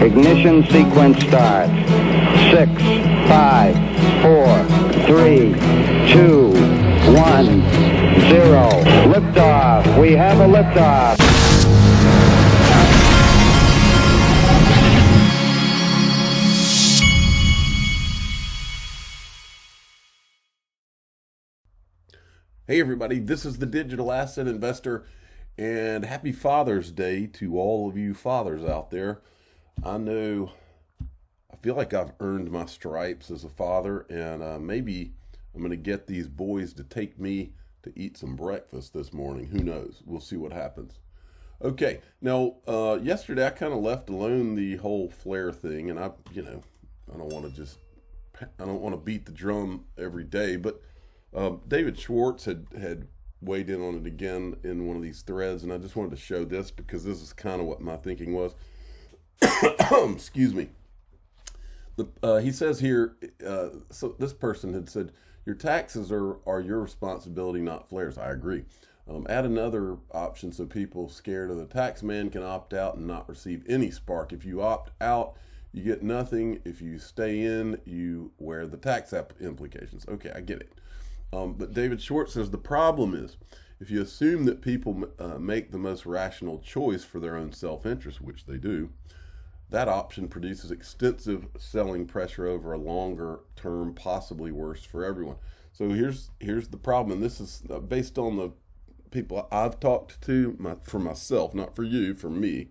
Ignition sequence starts. 6, 5, 4, 3, 2, 1, 0. Liftoff. We have a liftoff. Hey everybody, this is the Digital Asset Investor, and happy Father's Day to all of you fathers out there. I feel like I've earned my stripes as a father, and maybe I'm going to get these boys to take me to eat some breakfast this morning. Who knows? We'll see what happens. Okay, now yesterday I kind of left alone the whole flare thing, and I don't want to beat the drum every day, but David Schwartz had weighed in on it again in one of these threads, and I just wanted to show this because this is kind of what my thinking was. Excuse me. He says here, so this person had said, your taxes are your responsibility, not flares. I agree. Add another option so people scared of the tax man can opt out and not receive any spark. If you opt out, you get nothing. If you stay in, you wear the tax implications. Okay, I get it. But David Schwartz says the problem is if you assume that people make the most rational choice for their own self-interest, which they do, that option produces extensive selling pressure over a longer term, possibly worse for everyone. So here's the problem, and this is based on the people I've talked to for myself, not for you, for me.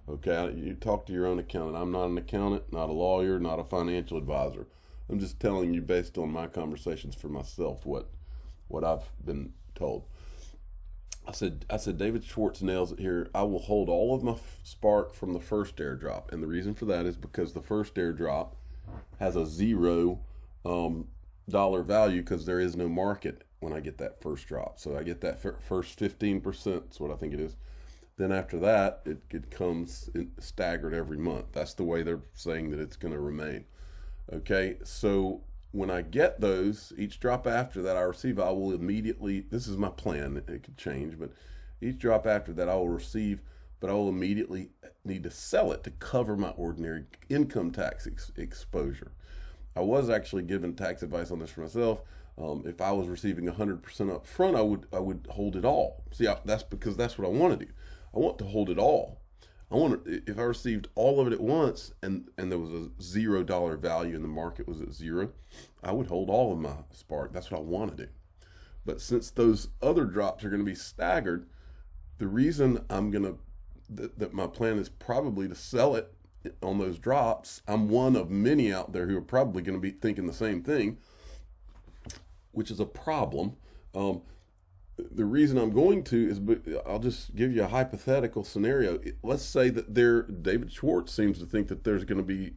Okay, you talk to your own accountant. I'm not an accountant, not a lawyer, not a financial advisor. I'm just telling you based on my conversations for myself what I've been told. I said David Schwartz nails it here. I will hold all of my spark from the first airdrop, and the reason for that is because the first airdrop has a $0 value because there is no market when I get that first drop. So I get that first 15%. That's what I think it is. Then after that, it comes staggered every month. That's the way they're saying that it's going to remain. Okay, so when I get those, each drop after that I receive, I will immediately, this is my plan, it could change, but each drop after that I will receive, but I will immediately need to sell it to cover my ordinary income tax exposure. I was actually given tax advice on this for myself. If I was receiving 100% up front, I would hold it all. See, that's because that's what I want to do. I want to hold it all. If I received all of it at once and there was a $0 value and the market was at 0, I would hold all of my spark. That's what I want to do. But since those other drops are going to be staggered, the reason that my plan is probably to sell it on those drops. I'm one of many out there who are probably going to be thinking the same thing, which is a problem. The reason I'm going to is, I'll just give you a hypothetical scenario. Let's say that David Schwartz seems to think that there's going to be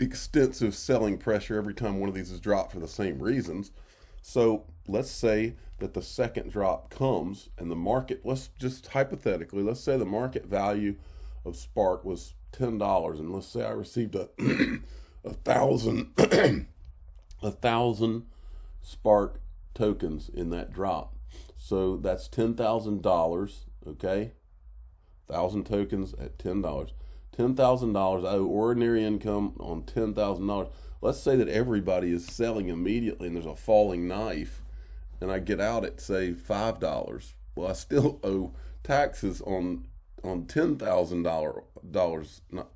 extensive selling pressure every time one of these is dropped for the same reasons. So let's say that the second drop comes and the market, let's just hypothetically, let's say the market value of Spark was $10, and let's say I received a thousand Spark tokens in that drop. So that's $10,000, okay? 1,000 tokens at $10. $10,000, I owe ordinary income on $10,000. Let's say that everybody is selling immediately and there's a falling knife, and I get out at, say, $5. Well, I still owe taxes on $10,000, not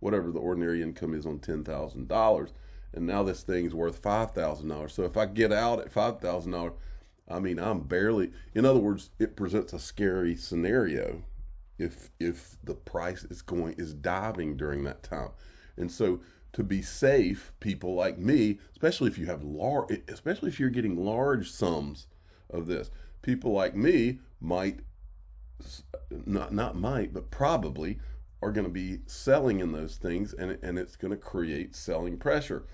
whatever the ordinary income is on $10,000. And now this thing's worth $5,000. So if I get out at $5,000, I mean, I'm barely, in other words, it presents a scary scenario if the price is diving during that time. And so to be safe, people like me, especially if you're getting large sums of this, people like me but probably are going to be selling in those things, and it's going to create selling pressure.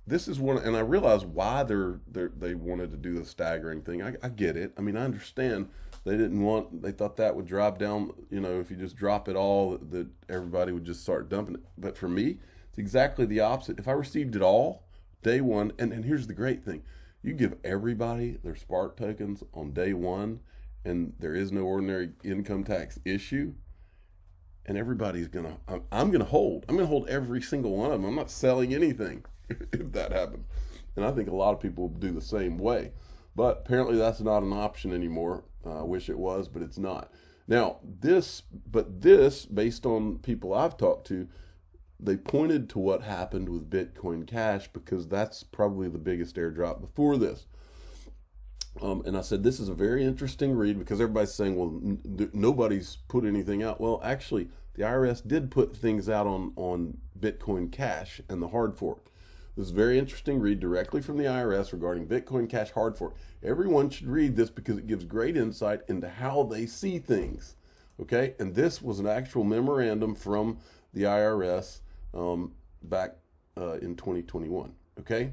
This is one, and I realize why they wanted to do the staggering thing. I get it. I mean, I understand they thought that would drop down, if you just drop it all, that everybody would just start dumping it. But for me, it's exactly the opposite. If I received it all day one, and here's the great thing, you give everybody their Spark tokens on day one, and there is no ordinary income tax issue, and everybody's gonna, I'm gonna hold every single one of them. I'm not selling anything if that happens. And I think a lot of people do the same way, but apparently that's not an option anymore. I wish it was, but it's not. Now this, based on people I've talked to, they pointed to what happened with Bitcoin Cash, because that's probably the biggest airdrop before this. And I said, this is a very interesting read, because everybody's saying, well, nobody's put anything out. Well, actually, the IRS did put things out on Bitcoin Cash and the hard fork. This is a very interesting read directly from the IRS regarding Bitcoin Cash hard fork. Everyone should read this because it gives great insight into how they see things. Okay, and this was an actual memorandum from the IRS back in 2021. Okay,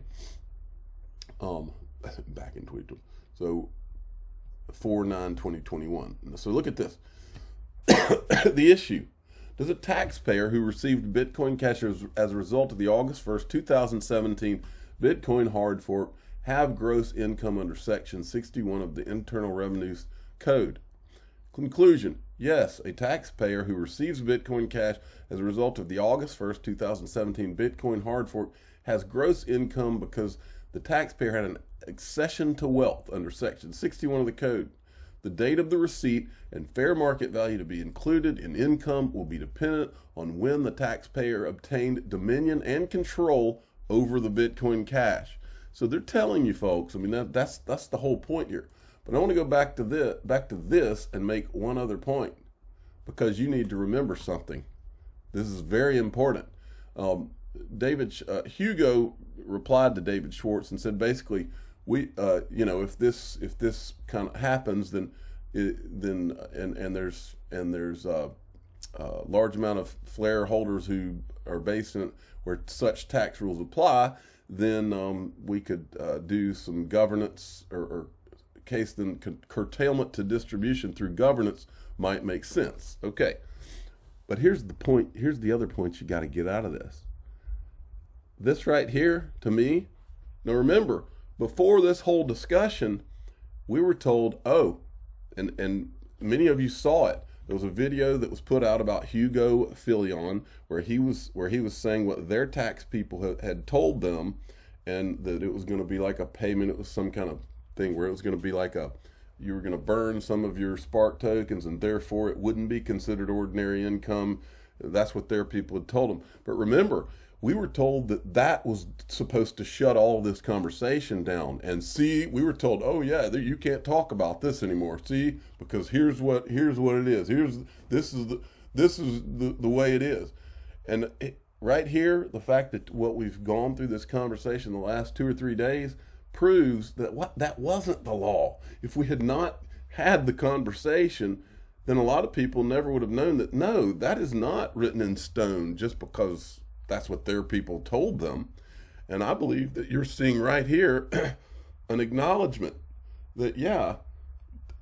back in 2020. So 4/9/2021. So look at this. The issue. Does a taxpayer who received Bitcoin Cash as a result of the August 1st, 2017 Bitcoin hard fork have gross income under Section 61 of the Internal Revenues Code? Conclusion. Yes, a taxpayer who receives Bitcoin Cash as a result of the August 1st, 2017 Bitcoin hard fork has gross income because the taxpayer had an accession to wealth under Section 61 of the Code. The date of the receipt and fair market value to be included in income will be dependent on when the taxpayer obtained dominion and control over the Bitcoin Cash. So they're telling you folks, I mean, that's the whole point here. But I want to go back to this and make one other point, because you need to remember something. This is very important. Hugo replied to David Schwartz and said, basically, if this kind of happens, then there's a large amount of flare holders who are based in where such tax rules apply, then we could do some governance or case then curtailment to distribution through governance might make sense. Okay, but here's the point. Here's the other point you got to get out of this. This right here, to me, now remember, before this whole discussion, we were told, and many of you saw it. There was a video that was put out about Hugo Filion where he was saying what their tax people had told them, and that it was going to be like a payment. It was some kind of thing where it was going to be like you were going to burn some of your Spark tokens, and therefore it wouldn't be considered ordinary income. That's what their people had told them. But remember, we were told that was supposed to shut all this conversation down. And see, we were told, oh yeah, you can't talk about this anymore. See, because here's what it is. This is the way it is. And right here, the fact that what we've gone through this conversation the last 2 or 3 days proves that that wasn't the law. If we had not had the conversation, then a lot of people never would have known that, no, that is not written in stone just because that's what their people told them. And I believe that you're seeing right here an acknowledgement that,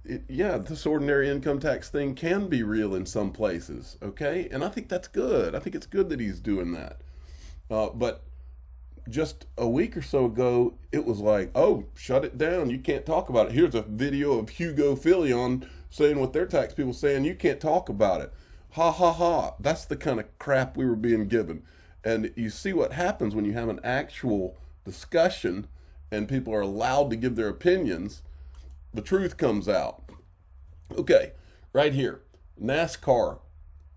this ordinary income tax thing can be real in some places, okay? And I think that's good. I think it's good that he's doing that. But just a week or so ago, it was like, oh, shut it down. You can't talk about it. Here's a video of Hugo Filion saying what their tax people saying. You can't talk about it. Ha, ha, ha. That's the kind of crap we were being given. And you see what happens when you have an actual discussion and people are allowed to give their opinions. The truth comes out. Okay, right here. Nascar.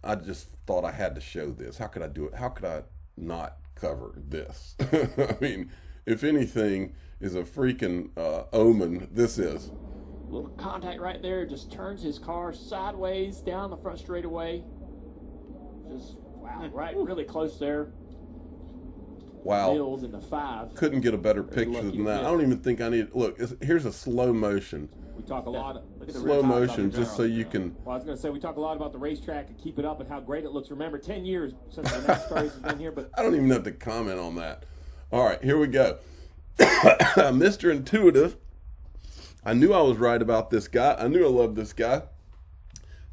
I just thought I had to show this. How could I do it? How could I not cover this? I mean, if anything is a freaking omen, this is. Little contact right there, just turns his car sideways down the front straightaway. Just, wow, right, really close there. Wow. Mills in the 5. Couldn't get a better picture than that. I don't even think I need, look, here's a slow motion. We talk a lot. Slow motion, just so you can. Well, I was going to say, we talk a lot about the racetrack and keep it up and how great it looks. Remember, 10 years since the NASCAR race has been here, but I don't even have to comment on that. All right, here we go. Mr. Intuitive. I knew I was right about this guy. I knew I loved this guy.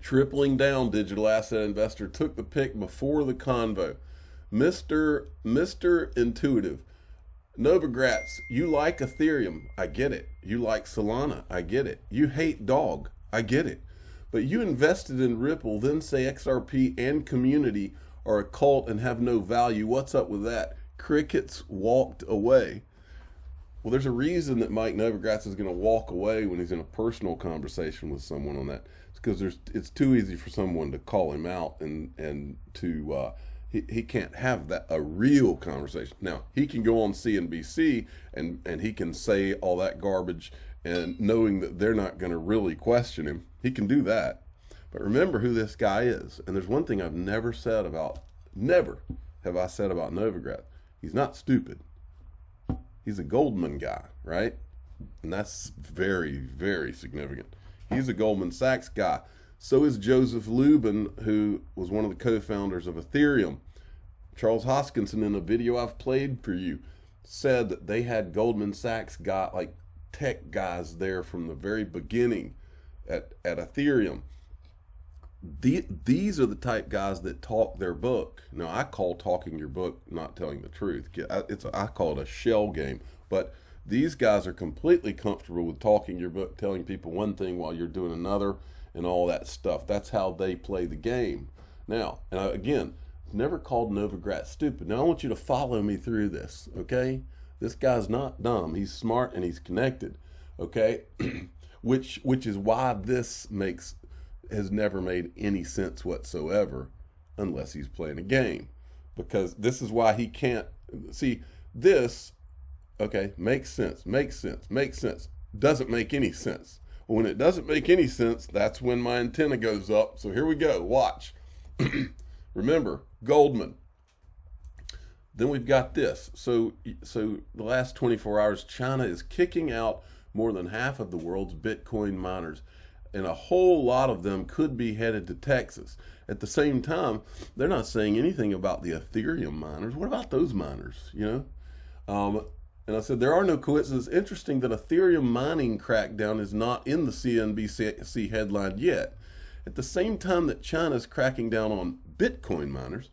Tripling down digital asset investor took the pick before the convo. Mr. Intuitive. Novogratz, you like Ethereum. I get it. You like Solana. I get it. You hate dog. I get it. But you invested in Ripple, then say XRP and community are a cult and have no value. What's up with that? Crickets walked away. Well, there's a reason that Mike Novogratz is going to walk away when he's in a personal conversation with someone on that. It's because it's too easy for someone to call him out and to he can't have that a real conversation. Now he can go on CNBC and he can say all that garbage and knowing that they're not going to really question him, he can do that. But remember who this guy is. And there's one thing I've never have I said about Novogratz. He's not stupid. He's a Goldman guy, right? And that's very, very significant. He's a Goldman Sachs guy. So is Joseph Lubin, who was one of the co-founders of Ethereum. Charles Hoskinson, in a video I've played for you, said that they had Goldman Sachs like tech guys there from the very beginning at Ethereum. These are the type guys that talk their book. Now, I call talking your book not telling the truth. I call it a shell game. But these guys are completely comfortable with talking your book, telling people one thing while you're doing another and all that stuff. That's how they play the game. Now, and again, I've never called Novogratz stupid. Now, I want you to follow me through this, okay? This guy's not dumb. He's smart and he's connected, okay? which is why this has never made any sense whatsoever unless he's playing a game. Because this is why he can't see this, okay, makes sense. Doesn't make any sense. When it doesn't make any sense, that's when my antenna goes up. So here we go, watch. Remember, Goldman. Then we've got this. So the last 24 hours, China is kicking out more than half of the world's Bitcoin miners. And a whole lot of them could be headed to Texas. At the same time, they're not saying anything about the Ethereum miners. What about those miners, you know? And I said, there are no coincidences. Interesting that Ethereum mining crackdown is not in the CNBC headline yet. At the same time that China's cracking down on Bitcoin miners,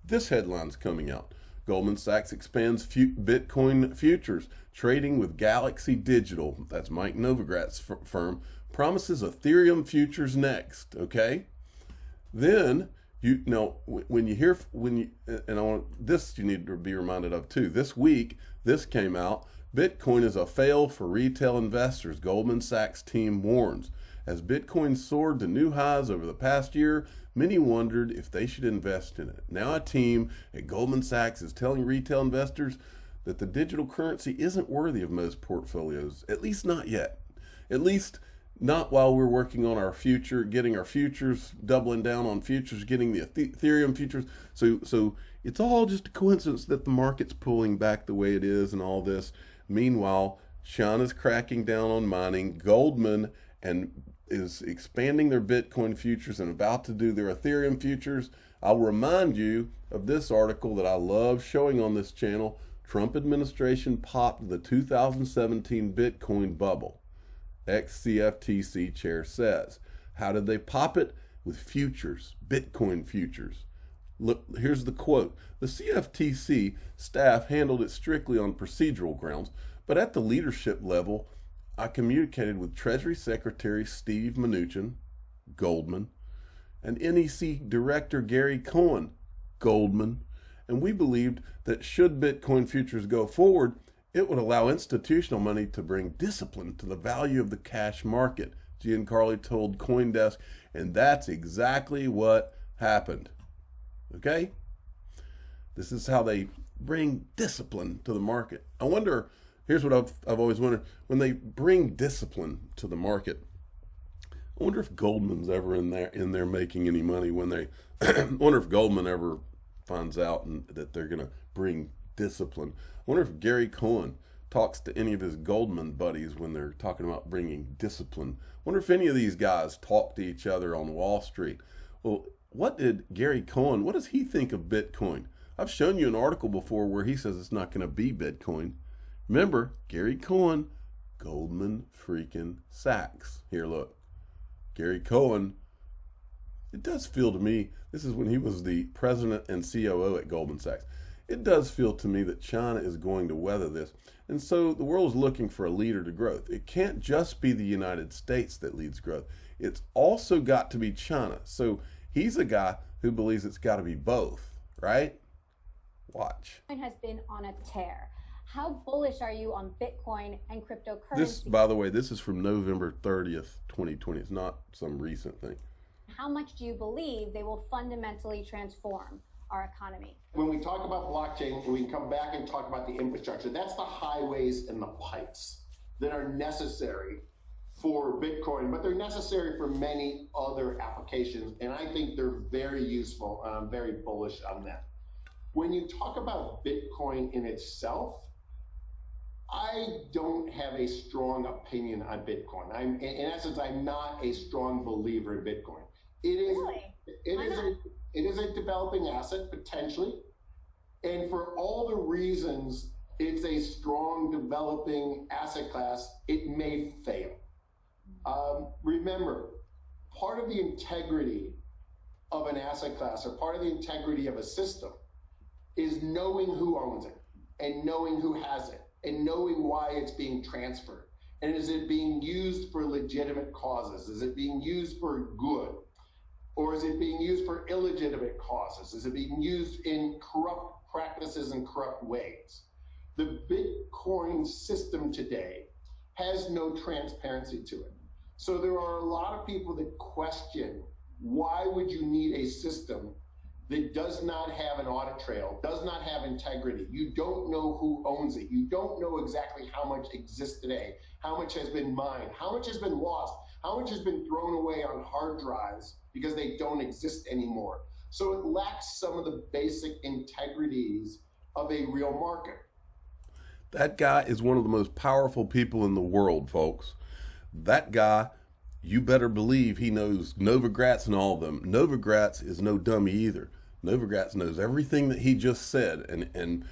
this headline's coming out. Goldman Sachs expands Bitcoin futures, trading with Galaxy Digital. That's Mike Novogratz's firm. Promises Ethereum futures next, okay? Then when you hear and I want this, you need to be reminded of too. This week, this came out. Bitcoin is a fail for retail investors. Goldman Sachs team warns. As Bitcoin soared to new highs over the past year, many wondered if they should invest in it. Now a team at Goldman Sachs is telling retail investors that the digital currency isn't worthy of most portfolios, at least not yet. At least not while we're working on our future, getting our futures, doubling down on futures, getting the Ethereum futures. So it's all just a coincidence that the market's pulling back the way it is and all this. Meanwhile, China's cracking down on mining. Goldman is expanding their Bitcoin futures and about to do their Ethereum futures. I'll remind you of this article that I love showing on this channel. Trump administration popped the 2017 Bitcoin bubble. Ex-CFTC chair says. How did they pop it? With futures, Bitcoin futures. Look, here's the quote. The CFTC staff handled it strictly on procedural grounds, but at the leadership level, I communicated with Treasury Secretary Steve Mnuchin, Goldman, and NEC Director Gary Cohen, Goldman, and we believed that should Bitcoin futures go forward, it would allow institutional money to bring discipline to the value of the cash market, Giancarlo told CoinDesk, and that's exactly what happened. Okay? This is how they bring discipline to the market. I wonder, here's what I've always wondered, when they bring discipline to the market, I wonder if Goldman's ever in there making any money when they, I wonder if Goldman ever finds out that they're going to bring discipline. I wonder if Gary Cohen talks to any of his Goldman buddies when they're talking about bringing discipline. I wonder if any of these guys talk to each other on Wall Street. Well, what does he think of Bitcoin? I've shown you an article before where he says it's not going to be Bitcoin. Remember, Gary Cohen, Goldman freaking Sachs. Here, look. Gary Cohen, it does feel to me, this is when he was the president and COO at Goldman Sachs. It does feel to me that China is going to weather this. And so the world is looking for a leader to growth. It can't just be the United States that leads growth. it's also got to be China. So he's a guy who believes it's got to be both, right? Watch. Bitcoin has been on a tear. How bullish are you on Bitcoin and cryptocurrency? This, by the way, this is from November 30th, 2020. It's not some recent thing. How much do you believe they will fundamentally transform our economy? When we talk about blockchain, we can come back and talk about the infrastructure. That's the highways and the pipes that are necessary for Bitcoin, but they're necessary for many other applications. And I think they're very useful, and I'm very bullish on that. When you talk about Bitcoin in itself, I don't have a strong opinion on Bitcoin. In essence, I'm not a strong believer in Bitcoin. It is a developing asset, potentially. And for all the reasons it's a strong developing asset class, it may fail. Remember, part of the integrity of an asset class, or part of the integrity of a system, is knowing who owns it, and knowing who has it, and knowing why it's being transferred. And is it being used for legitimate causes? Is it being used for good? Or is it being used for illegitimate causes? Is it being used in corrupt practices and corrupt ways? The Bitcoin system today has no transparency to it. So there are a lot of people that question, why would you need a system that does not have an audit trail, does not have integrity? You don't know who owns it. You don't know exactly how much exists today, how much has been mined, how much has been lost, how much has been thrown away on hard drives because they don't exist anymore. So it lacks some of the basic integrities of a real market. That guy is one of the most powerful people in the world, folks. That guy, you better believe he knows Novogratz and all of them. Novogratz is no dummy either. Novogratz knows everything that he just said and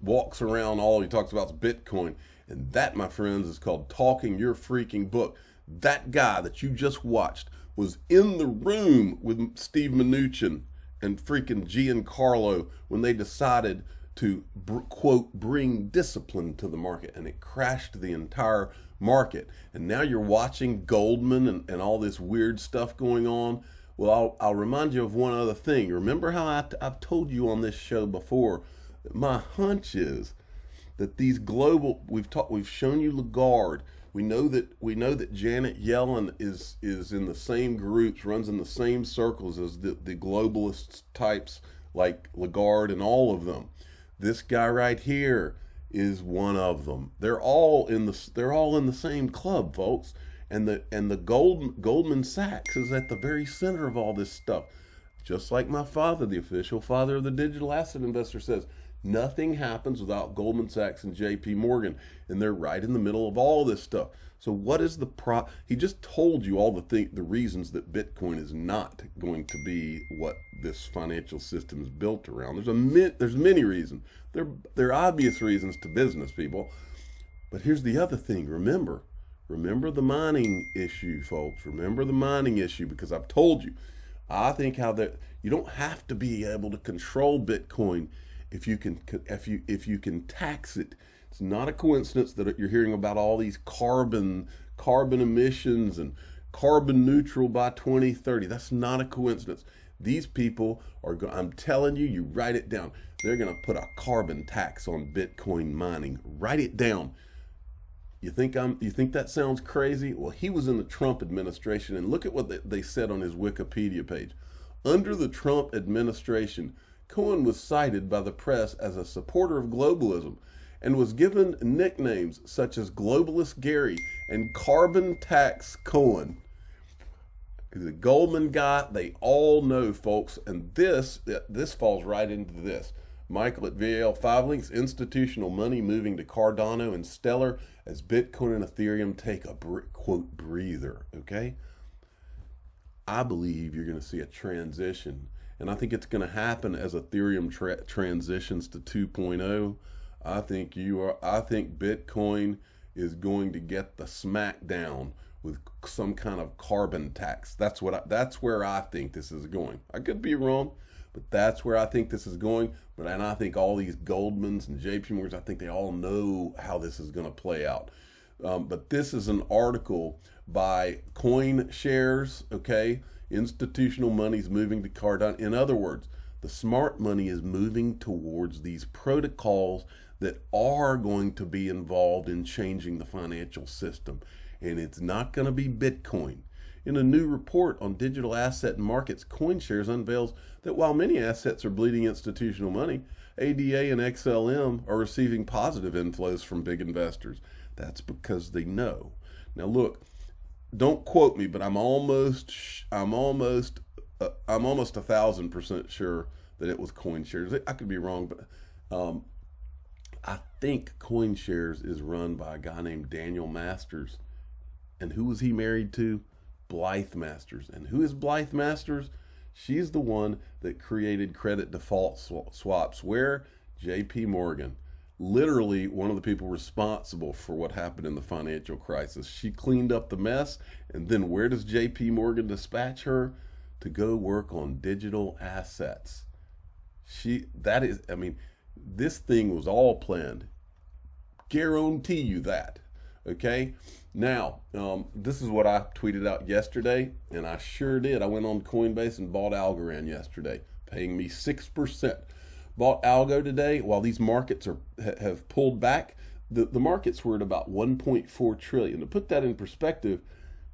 walks around, all he talks about is Bitcoin. And that, my friends, is called talking your freaking book. That guy that you just watched was in the room with Steve Mnuchin and freaking Giancarlo when they decided to, quote, bring discipline to the market, and it crashed the entire market. And now you're watching Goldman and all this weird stuff going on. Well, I'll remind you of one other thing. Remember how I've told you on this show before that my hunch is that these global, we've shown you Lagarde. We know that Janet Yellen is in the same groups, runs in the same circles as the globalist types like Lagarde and all of them. This guy right here is one of them. They're all in the same club, folks. And the Goldman Sachs is at the very center of all this stuff. Just like my father, the official father of the digital asset investor, says, nothing happens without Goldman Sachs and JP Morgan, and they're right in the middle of all this stuff. So what is the he just told you all the reasons that Bitcoin is not going to be what this financial system is built around. There's many reasons. They're obvious reasons to business people. But here's the other thing. Remember the mining issue, folks. Remember the mining issue, because I've told you. I think you don't have to be able to control Bitcoin if you can tax it. It's not a coincidence that you're hearing about all these carbon emissions and carbon neutral by 2030. That's not a coincidence. These people are I'm telling you, you write it down. They're going to put a carbon tax on Bitcoin mining. Write it down. You think that sounds crazy? Well, he was in the Trump administration, and look at what they said on his Wikipedia page. Under the Trump administration, Cohen was cited by the press as a supporter of globalism and was given nicknames such as Globalist Gary and Carbon Tax Cohen. The Goldman guy, they all know, folks, and this falls right into this. Michael at VAL5 links, institutional money moving to Cardano and Stellar as Bitcoin and Ethereum take a, quote, breather, okay? I believe you're going to see a transition, and I think it's going to happen as Ethereum transitions to 2.0. I think Bitcoin is going to get the smackdown with some kind of carbon tax. That's where I think this is going. I could be wrong, but that's where I think this is going. And I think all these Goldmans and JP Morgans, I think they all know how this is going to play out. But this is an article by Coin Shares, okay? Institutional money's moving to Cardano. In other words, the smart money is moving towards these protocols that are going to be involved in changing the financial system. And it's not going to be Bitcoin. In a new report on digital asset markets, CoinShares unveils that while many assets are bleeding institutional money, ADA and XLM are receiving positive inflows from big investors. That's because they know. Now look, don't quote me, but I'm almost 1,000% sure that it was CoinShares. I could be wrong, but I think CoinShares is run by a guy named Daniel Masters. And who was he married to? Blythe Masters. And who is Blythe Masters? She's the one that created credit default swaps. Where? JP Morgan. Literally one of the people responsible for what happened in the financial crisis. She cleaned up the mess, and then where does JP Morgan dispatch her? To go work on digital assets. This thing was all planned. Guarantee you that. Okay? Now, this is what I tweeted out yesterday, and I sure did. I went on Coinbase and bought Algorand yesterday, paying me 6%. Bought Algo today. While these markets have pulled back, the markets were at about 1.4 trillion. To put that in perspective,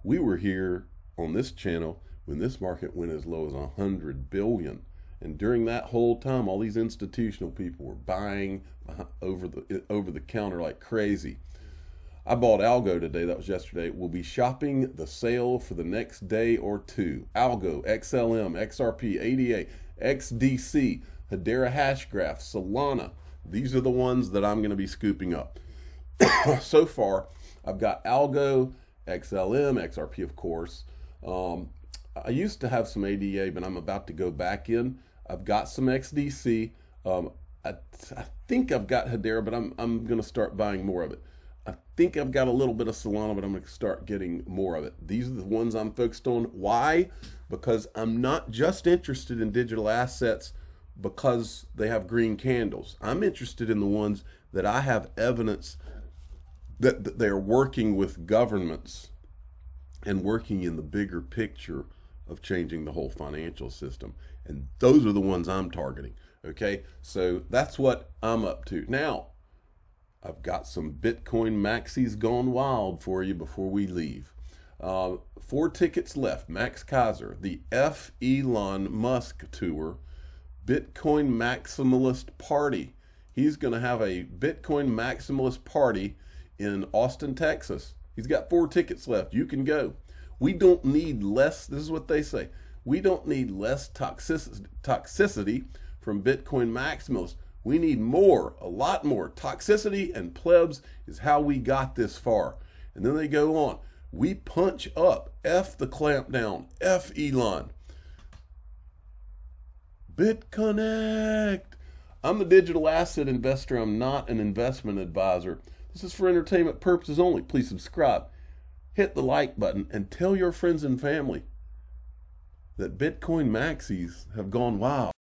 we were here on this channel when this market went as low as 100 billion. And during that whole time, all these institutional people were buying over the counter like crazy. I bought Algo today, that was yesterday. We'll be shopping the sale for the next day or two. Algo, XLM, XRP, ADA, XDC, Hedera Hashgraph, Solana. These are the ones that I'm going to be scooping up. So far, I've got Algo, XLM, XRP, of course. I used to have some ADA, but I'm about to go back in. I've got some XDC. I think I've got Hedera, but I'm going to start buying more of it. I think I've got a little bit of Solana, but I'm going to start getting more of it. These are the ones I'm focused on. Why? Because I'm not just interested in digital assets because they have green candles. I'm interested in the ones that I have evidence that they're working with governments and working in the bigger picture of changing the whole financial system. And those are the ones I'm targeting. Okay, so that's what I'm up to. Now, I've got some Bitcoin Maxis gone wild for you before we leave. 4 tickets left. Max Kaiser, the F. Elon Musk tour, Bitcoin Maximalist Party. He's going to have a Bitcoin Maximalist Party in Austin, Texas. He's got 4 tickets left. You can go. We don't need less, this is what they say, we don't need less toxicity from Bitcoin Maximalists. We need more, a lot more. Toxicity and plebs is how we got this far. And then they go on. We punch up. F the clamp down. F Elon. BitConnect. I'm the digital asset investor. I'm not an investment advisor. This is for entertainment purposes only. Please subscribe. Hit the like button and tell your friends and family that Bitcoin Maxis have gone wild.